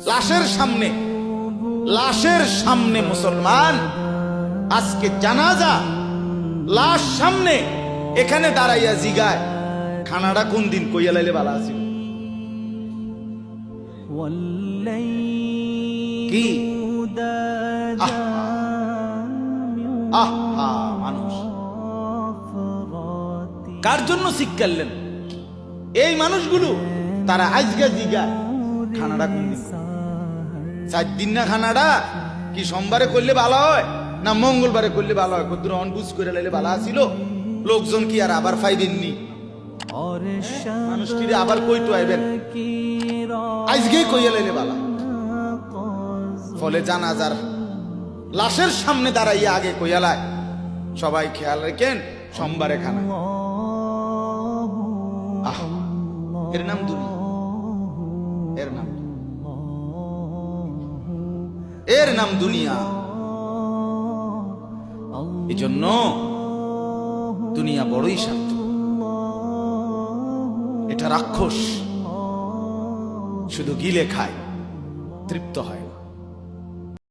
লাশের সামনে মুসলমান আজকে জানাজা, লাশ সামনে, এখানে দাঁড়াইয়া জিগায় খানাটা কোন দিন কইয়া লাইলে ভালো আছিল। কি মানুষ কার জন্য শিক্ষালেন? এই মানুষগুলো তারা আজকে জিগায় খানাটা কোন দিন। 4 দিন না খানাটা কি সোমবারে করলে ভালো হয় না মঙ্গলবারে করলে ভালো হয়? কত অনবুঝ করে লাইলে ভালো আছিল। লোকজন কি আর আবার ফাইবেননি? মানুষটিরে আবার কইতো আইবেন, আজকেই কইয়া লাইলে ভালো। ফলে জানাজার লাশের সামনে দাঁড়াইয়া আগে কইয়ালায় সবাই খেয়াল রাখেন সোমবারে খানা। এর নাম দুনিয়া, এর নাম দুনিয়া। এই জন্য দুনিয়া বড়ই স্বার্থ, এটা রাক্ষস, শুধু গিলে খায়, তৃপ্ত হয় না।